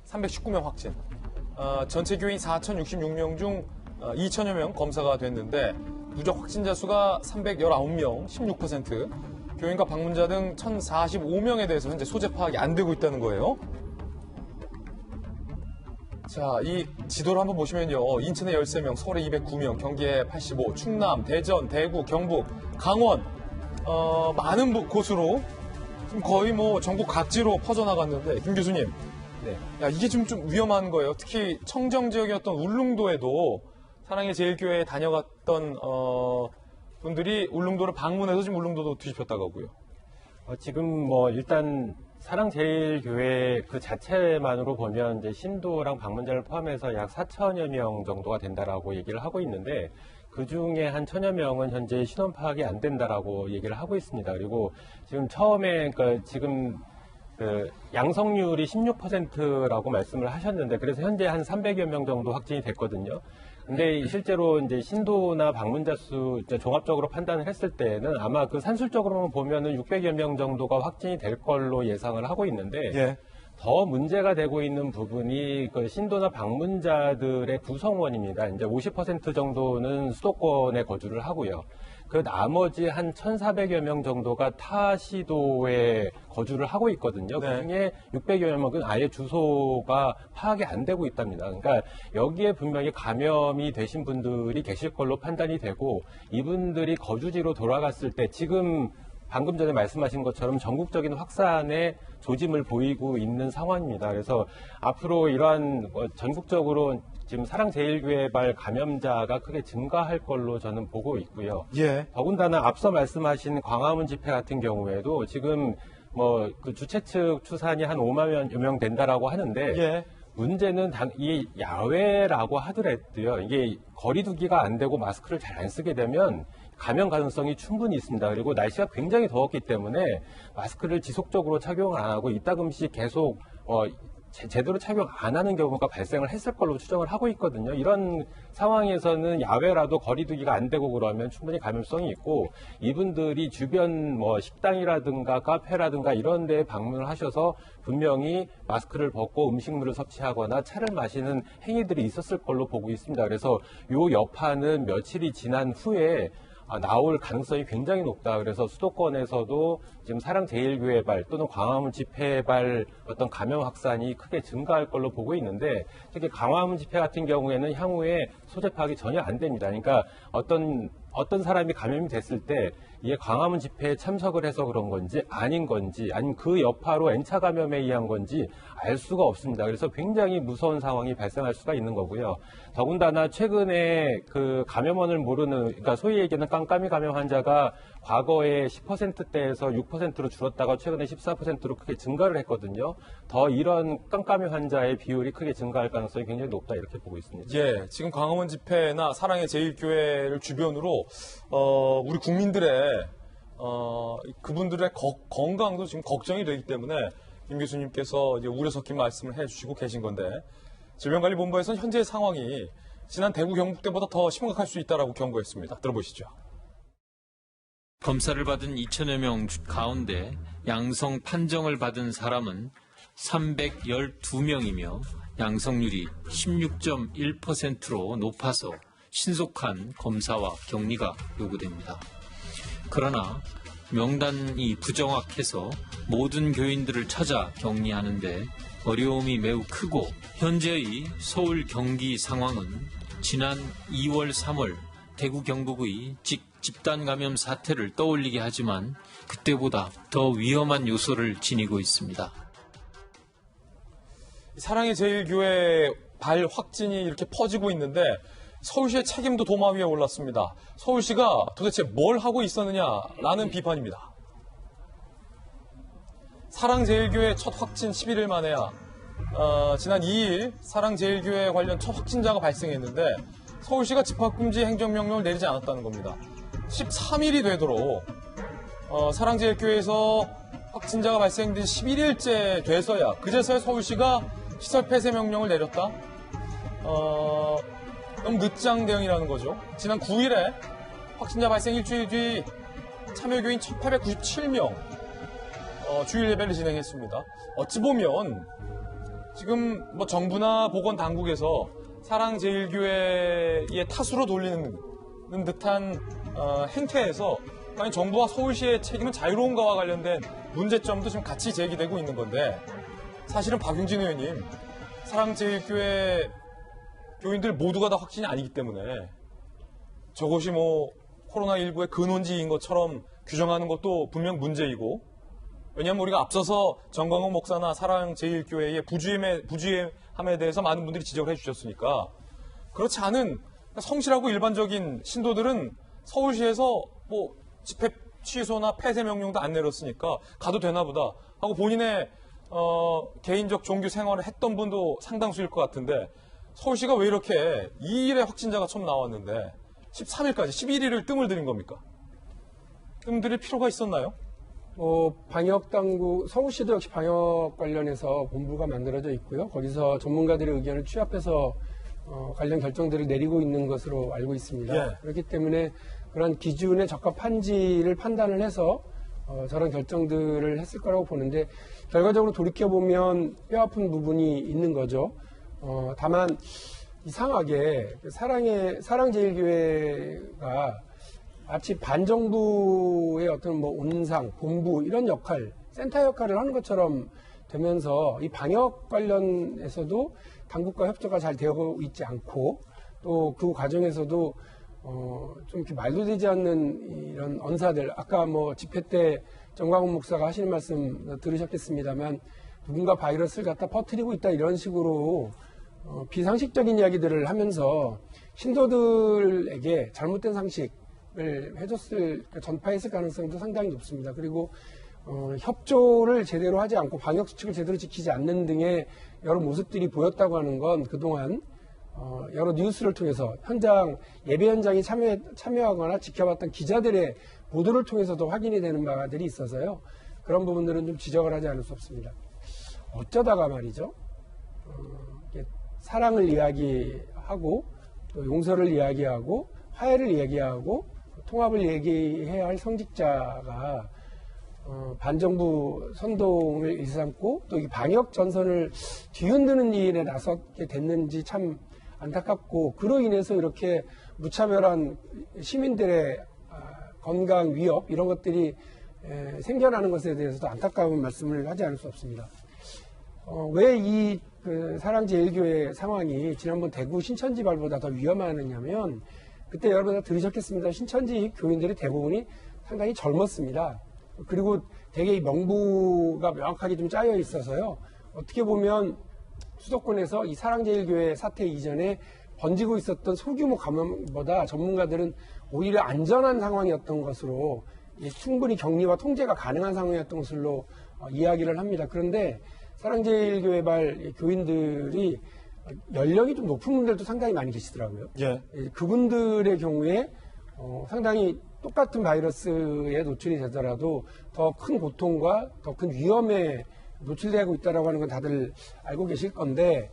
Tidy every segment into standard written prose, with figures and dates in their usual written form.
319명 확진. 전체 교인 4,066명 중 2천여 명 검사가 됐는데 누적 확진자 수가 319명, 16%. 교인과 방문자 등 1,045명에 대해서 현재 소재 파악이 안 되고 있다는 거예요. 자, 이 지도를 한번 보시면요. 인천에 13명, 서울에 209명, 경기에 85, 충남, 대전, 대구, 경북, 강원, 많은 곳으로 지금 거의 뭐 전국 각지로 퍼져나갔는데, 김 교수님. 네. 야, 이게 좀 위험한 거예요. 특히 청정 지역이었던 울릉도에도 사랑의 제일교회에 다녀갔던, 분들이 울릉도를 방문해서 지금 울릉도도 뒤집혔다고 하고요. 지금 뭐 일단 사랑제일교회 그 자체만으로 보면 이제 신도랑 방문자를 포함해서 약 4천여 명 정도가 된다라고 얘기를 하고 있는데 그 중에 한 1,000여 명은 현재 신원 파악이 안 된다라고 얘기를 하고 있습니다. 그리고 지금 처음에 지금 양성률이 16%라고 말씀을 하셨는데 그래서 현재 한 300여 명 정도 확진이 됐거든요. 근데 실제로 이제 신도나 방문자 수 종합적으로 판단을 했을 때는 아마 그 산술적으로만 보면은 600여 명 정도가 확진이 될 걸로 예상을 하고 있는데 예. 더 문제가 되고 있는 부분이 그 신도나 방문자들의 구성원입니다. 이제 50% 정도는 수도권에 거주를 하고요. 그 나머지 한 1,400여 명 정도가 타 시도에 거주를 하고 있거든요. 네. 그중에 600여 명은 아예 주소가 파악이 안 되고 있답니다. 그러니까 여기에 분명히 감염이 되신 분들이 계실 걸로 판단이 되고 이분들이 거주지로 돌아갔을 때 지금 방금 전에 말씀하신 것처럼 전국적인 확산의 조짐을 보이고 있는 상황입니다. 그래서 앞으로 이러한 전국적으로 지금 사랑제일교회발 감염자가 크게 증가할 걸로 저는 보고 있고요. 예. 더군다나 앞서 말씀하신 광화문 집회 같은 경우에도 지금 뭐 그 주최 측 추산이 한 5만여 명 된다라고 하는데 예. 문제는 이 야외라고 하더라도요. 이게 거리두기가 안 되고 마스크를 잘 안 쓰게 되면 감염 가능성이 충분히 있습니다. 그리고 날씨가 굉장히 더웠기 때문에 마스크를 지속적으로 착용을 안 하고 이따금씩 계속 제대로 착용 안 하는 경우가 발생을 했을 걸로 추정을 하고 있거든요. 이런 상황에서는 야외라도 거리두기가 안 되고 그러면 충분히 감염성이 있고 이분들이 주변 뭐 식당이라든가 카페라든가 이런 데에 방문을 하셔서 분명히 마스크를 벗고 음식물을 섭취하거나 차를 마시는 행위들이 있었을 걸로 보고 있습니다. 그래서 요 여파는 며칠이 지난 후에 나올 가능성이 굉장히 높다. 그래서 수도권에서도 지금 사랑제일교회발 또는 광화문 집회발 어떤 감염 확산이 크게 증가할 걸로 보고 있는데 특히 광화문 집회 같은 경우에는 향후에 소재 파악이 전혀 안 됩니다. 그러니까 어떤 사람이 감염이 됐을 때 이게 광화문 집회에 참석을 해서 그런 건지 아닌 건지 아니면 그 여파로 N차 감염에 의한 건지 알 수가 없습니다. 그래서 굉장히 무서운 상황이 발생할 수가 있는 거고요. 더군다나 최근에 그 감염원을 모르는 그러니까 소위 얘기하는 깜깜이 감염 환자가 과거에 10%대에서 6%로 줄었다가 최근에 14%로 크게 증가를 했거든요. 더 이런 깜깜이 환자의 비율이 크게 증가할 가능성이 굉장히 높다 이렇게 보고 있습니다. 예, 지금 광화문 집회나 사랑의 제일교회를 주변으로 우리 국민들의 그분들의 건강도 지금 걱정이 되기 때문에 김 교수님께서 이제 우려 섞인 말씀을 해주시고 계신 건데 질병관리본부에서는 현재 상황이 지난 대구 경북 때보다 더 심각할 수 있다라고 경고했습니다. 들어보시죠. 검사를 받은 2천여 명 가운데 양성 판정을 받은 사람은 312명이며 양성률이 16.1%로 높아서 신속한 검사와 격리가 요구됩니다. 그러나 명단이 부정확해서 모든 교인들을 찾아 격리하는데 어려움이 매우 크고 현재의 서울 경기 상황은 지난 2월 3월 대구 경북의 집단 감염 사태를 떠올리게 하지만 그때보다 더 위험한 요소를 지니고 있습니다. 사랑의 제일교회 발 확진이 이렇게 퍼지고 있는데 서울시의 책임도 도마 위에 올랐습니다. 서울시가 도대체 뭘 하고 있었느냐라는 비판입니다. 사랑제일교회 첫 확진 11일 만에야 지난 2일 사랑제일교회 관련 첫 확진자가 발생했는데 서울시가 집합금지 행정명령을 내리지 않았다는 겁니다. 13일이 되도록 사랑제일교회에서 확진자가 발생된 11일째 돼서야 그제서야 서울시가 시설 폐쇄 명령을 내렸다? 너무 늦장 대응이라는 거죠. 지난 9일에 확진자 발생 일주일 뒤 참여교인 1,897명 주일 예배를 진행했습니다. 어찌 보면 지금 뭐 정부나 보건당국에서 사랑제일교회의 탓으로 돌리는 듯한 행태에서 과연 정부와 서울시의 책임은 자유로운가와 관련된 문제점도 지금 같이 제기되고 있는 건데, 사실은 박용진 의원님, 사랑제일교회 교인들 모두가 다 확진이 아니기 때문에 저것이 뭐 코로나19의 근원지인 것처럼 규정하는 것도 분명 문제이고, 왜냐하면 우리가 앞서서 정광훈 목사나 사랑제일교회의 부주의함에 대해서 많은 분들이 지적을 해주셨으니까, 그렇지 않은 성실하고 일반적인 신도들은 서울시에서 뭐 집회 취소나 폐쇄 명령도 안 내렸으니까 가도 되나 보다 하고 본인의 개인적 종교 생활을 했던 분도 상당수일 것 같은데, 서울시가 왜 이렇게 2일에 확진자가 처음 나왔는데 13일까지 11일을 뜸을 들인 겁니까? 뜸 들일 필요가 있었나요? 방역당국, 서울시도 역시 방역 관련해서 본부가 만들어져 있고요. 거기서 전문가들의 의견을 취합해서 관련 결정들을 내리고 있는 것으로 알고 있습니다. 예. 그렇기 때문에 그런 기준에 적합한지를 판단을 해서 저런 결정들을 했을 거라고 보는데, 결과적으로 돌이켜보면 뼈아픈 부분이 있는 거죠. 다만 이상하게 사랑제일교회가 마치 반정부의 어떤 뭐 온상, 본부 이런 역할, 센터 역할을 하는 것처럼 되면서 이 방역 관련해서도 당국과 협조가 잘 되고 있지 않고, 또 그 과정에서도 좀 이렇게 말도 되지 않는 이런 언사들, 아까 뭐 집회 때 정광훈 목사가 하시는 말씀 들으셨겠습니다만, 누군가 바이러스를 갖다 퍼뜨리고 있다 이런 식으로 비상식적인 이야기들을 하면서 신도들에게 잘못된 상식을 전파했을 가능성도 상당히 높습니다. 그리고 협조를 제대로 하지 않고 방역 수칙을 제대로 지키지 않는 등의 여러 모습들이 보였다고 하는 건 그동안 여러 뉴스를 통해서 예배 현장에 참여하거나 지켜봤던 기자들의 보도를 통해서도 확인이 되는 바들이 있어서요. 그런 부분들은 좀 지적을 하지 않을 수 없습니다. 어쩌다가 말이죠. 사랑을 이야기하고, 또 용서를 이야기하고, 화해를 이야기하고, 통합을 얘기해야 할 성직자가 반정부 선동을 일삼고 또 이 방역 전선을 뒤흔드는 일에 나서게 됐는지 참 안타깝고, 그로 인해서 이렇게 무차별한 시민들의 건강 위협 이런 것들이 생겨나는 것에 대해서도 안타까운 말씀을 하지 않을 수 없습니다. 왜 이 사랑제일교회 상황이 지난번 대구 신천지 발보다 더 위험하느냐면, 그때 여러분 다 들으셨겠습니다. 신천지 교인들의 대부분이 상당히 젊었습니다. 그리고 되게 이 명부가 명확하게 좀 짜여 있어서요. 어떻게 보면 수도권에서 이 사랑제일교회 사태 이전에 번지고 있었던 소규모 감염보다 전문가들은 오히려 안전한 상황이었던 것으로, 충분히 격리와 통제가 가능한 상황이었던 것으로 이야기를 합니다. 그런데 사랑제일교회발 교인들이 연령이 좀 높은 분들도 상당히 많이 계시더라고요. 예. 그분들의 경우에 상당히 똑같은 바이러스에 노출이 되더라도 더 큰 고통과 더 큰 위험에 노출되고 있다라고 하는 건 다들 알고 계실 건데,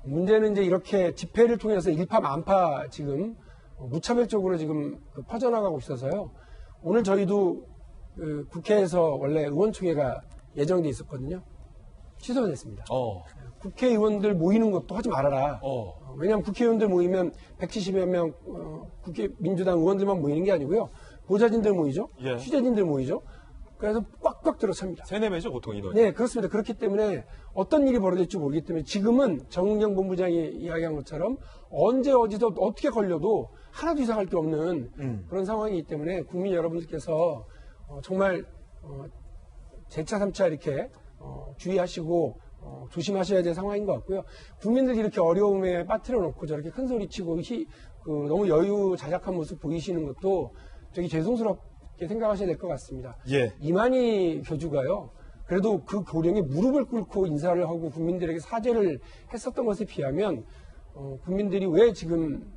문제는 이제 이렇게 집회를 통해서 일파만파 지금 무차별적으로 지금 퍼져나가고 있어서요. 오늘 저희도 국회에서 원래 의원총회가 예정돼 있었거든요. 취소됐습니다. 국회의원들 모이는 것도 하지 말아라. 왜냐하면 국회의원들 모이면 170여 명 국회 민주당 의원들만 모이는 게 아니고요. 보좌진들 모이죠. 예. 취재진들 모이죠. 그래서 꽉꽉 들어찹니다. 3-4배죠, 보통 인원이. 네, 그렇습니다. 그렇기 때문에 어떤 일이 벌어질지 모르기 때문에 지금은 정은경 본부장이 이야기한 것처럼 언제 어디서 어떻게 걸려도 하나도 이상할 게 없는 그런 상황이기 때문에 국민 여러분들께서 정말 재차 3차 이렇게 주의하시고 조심하셔야 될 상황인 것 같고요. 국민들이 이렇게 어려움에 빠뜨려 놓고 저렇게 큰 소리치고 너무 여유 자작한 모습 보이시는 것도 되게 죄송스럽게 생각하셔야 될 것 같습니다. 예. 이만희 교주가요. 그래도 그 고령에 무릎을 꿇고 인사를 하고 국민들에게 사죄를 했었던 것에 비하면 국민들이 왜 지금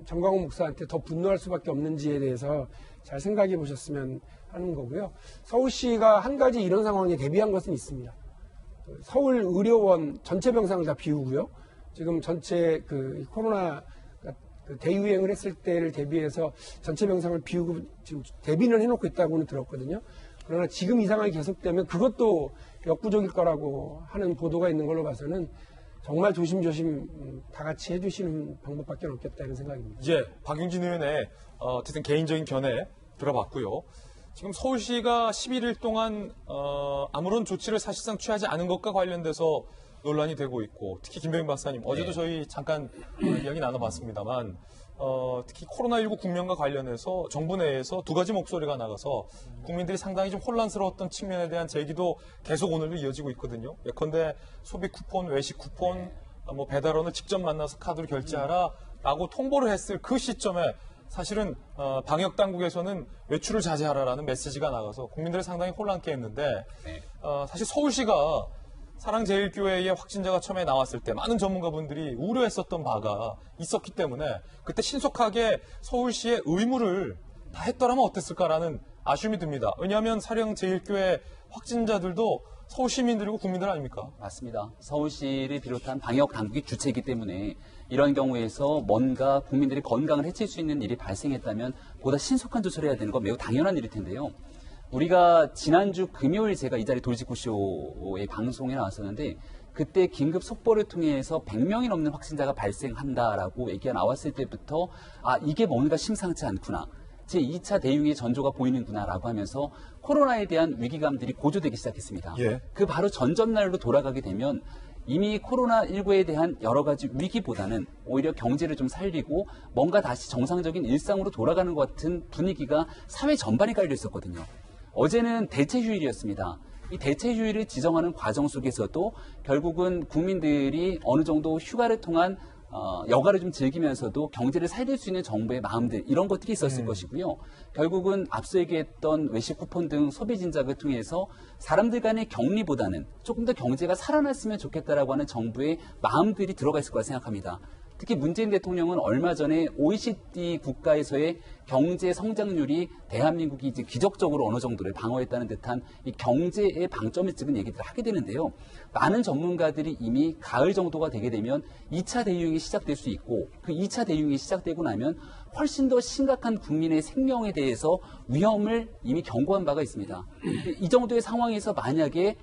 정광훈 목사한테 더 분노할 수밖에 없는지에 대해서 잘 생각해 보셨으면 하는 거고요. 서울시가 한 가지 이런 상황에 대비한 것은 있습니다. 서울 의료원 전체 병상을 다 비우고요. 지금 전체 코로나 대유행을 했을 때를 대비해서 전체 병상을 비우고 지금 대비는 해놓고 있다고는 들었거든요. 그러나 지금 이 상황이 계속되면 그것도 역부족일 거라고 하는 보도가 있는 걸로 봐서는 정말 조심조심 다 같이 해주시는 방법밖에 없겠다는 생각입니다. 예, 박용진 의원의 어쨌든 개인적인 견해 들어봤고요. 지금 서울시가 11일 동안 아무런 조치를 사실상 취하지 않은 것과 관련돼서 논란이 되고 있고, 특히 김병인 박사님, 어제도 저희 잠깐 이야기 나눠봤습니다만, 특히 코로나19 국면과 관련해서 정부 내에서 두 가지 목소리가 나가서 국민들이 상당히 좀 혼란스러웠던 측면에 대한 제기도 계속 오늘도 이어지고 있거든요. 예컨대 소비 쿠폰, 외식 쿠폰, 뭐 배달원을 직접 만나서 카드로 결제하라라고 통보를 했을 그 시점에 사실은 방역 당국에서는 외출을 자제하라라는 메시지가 나가서 국민들을 상당히 혼란케 했는데, 사실 서울시가 사랑제일교회의 확진자가 처음에 나왔을 때 많은 전문가분들이 우려했었던 바가 있었기 때문에 그때 신속하게 서울시의 의무를 다 했더라면 어땠을까라는 아쉬움이 듭니다. 왜냐하면 사랑제일교회 확진자들도 서울 시민들이고 국민들 아닙니까? 맞습니다. 서울시를 비롯한 방역 당국이 주체이기 때문에 이런 경우에서 뭔가 국민들의 건강을 해칠 수 있는 일이 발생했다면 보다 신속한 조처를 해야 되는 건 매우 당연한 일일 텐데요. 우리가 지난주 금요일 제가 이 자리 돌직구쇼의 방송에 나왔었는데, 그때 긴급 속보를 통해서 100명이 넘는 확진자가 발생한다라고 얘기가 나왔을 때부터 이게 뭔가 심상치 않구나. 제2차 대응의 전조가 보이는구나라고 하면서 코로나에 대한 위기감들이 고조되기 시작했습니다. 예. 그 바로 전전날로 돌아가게 되면 이미 코로나19에 대한 여러 가지 위기보다는 오히려 경제를 좀 살리고 뭔가 다시 정상적인 일상으로 돌아가는 것 같은 분위기가 사회 전반에 깔려 있었거든요. 어제는 대체 휴일이었습니다. 이 대체 휴일을 지정하는 과정 속에서도 결국은 국민들이 어느 정도 휴가를 통한 여가를 좀 즐기면서도 경제를 살릴 수 있는 정부의 마음들, 이런 것들이 있었을 것이고요. 결국은 앞서 얘기했던 외식 쿠폰 등 소비 진작을 통해서 사람들 간의 격리보다는 조금 더 경제가 살아났으면 좋겠다라고 하는 정부의 마음들이 들어가 있을 거라 생각합니다. 특히 문재인 대통령은 얼마 전에 OECD 국가에서의 경제 성장률이 대한민국이 이제 기적적으로 어느 정도를 방어했다는 듯한 이 경제의 방점을 찍은 얘기들을 하게 되는데요. 많은 전문가들이 이미 가을 정도가 되게 되면 2차 대유행이 시작될 수 있고, 그 2차 대유행이 시작되고 나면 훨씬 더 심각한 국민의 생명에 대해서 위험을 이미 경고한 바가 있습니다. 이 정도의 상황에서 만약에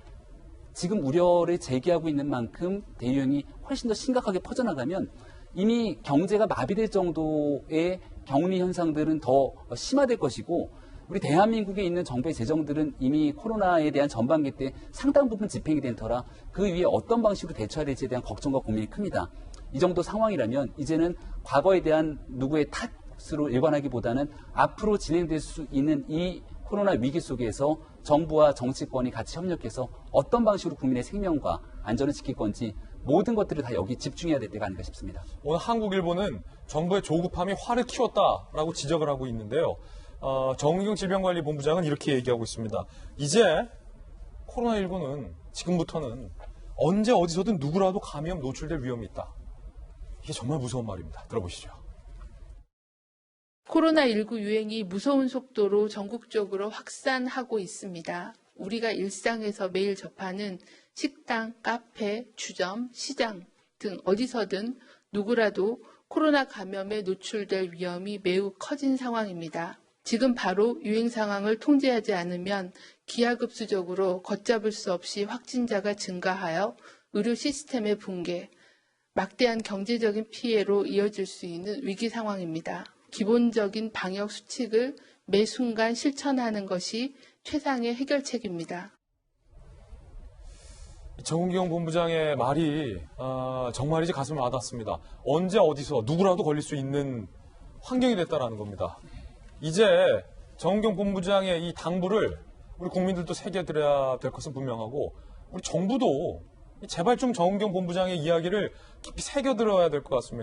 지금 우려를 제기하고 있는 만큼 대유행이 훨씬 더 심각하게 퍼져나가면 이미 경제가 마비될 정도의 격리 현상들은 더 심화될 것이고, 우리 대한민국에 있는 정부의 재정들은 이미 코로나에 대한 전반기 때 상당 부분 집행이 된 터라 그 위에 어떤 방식으로 대처해야 될지에 대한 걱정과 고민이 큽니다. 이 정도 상황이라면 이제는 과거에 대한 누구의 탓으로 일관하기보다는 앞으로 진행될 수 있는 이 코로나 위기 속에서 정부와 정치권이 같이 협력해서 어떤 방식으로 국민의 생명과 안전을 지킬 건지 모든 것들을 다 여기 집중해야 될 때가 아닌가 싶습니다. 오늘 한국일보는 정부의 조급함이 화를 키웠다라고 지적을 하고 있는데요. 정은경 질병관리본부장은 이렇게 얘기하고 있습니다. 이제 코로나19는 지금부터는 언제 어디서든 누구라도 감염 노출될 위험이 있다. 이게 정말 무서운 말입니다. 들어보시죠. 코로나19 유행이 무서운 속도로 전국적으로 확산하고 있습니다. 우리가 일상에서 매일 접하는 식당, 카페, 주점, 시장 등 어디서든 누구라도 코로나 감염에 노출될 위험이 매우 커진 상황입니다. 지금 바로 유행 상황을 통제하지 않으면 기하급수적으로 걷잡을 수 없이 확진자가 증가하여 의료 시스템의 붕괴, 막대한 경제적인 피해로 이어질 수 있는 위기 상황입니다. 기본적인 방역 수칙을 매 순간 실천하는 것이 최상의 해결책입니다. 정은경 본부장의 말이 정말이지 가슴에 와닿습니다. 언제 어디서 누구라도 걸릴 수 있는 환경이 됐다라는 겁니다. 이제 정은경 본부장의 이 당부를 우리 국민들도 새겨들어야 될 것은 분명하고, 우리 정부도 제발 좀 정은경 본부장의 이야기를 깊이 새겨들어야 될 것 같습니다.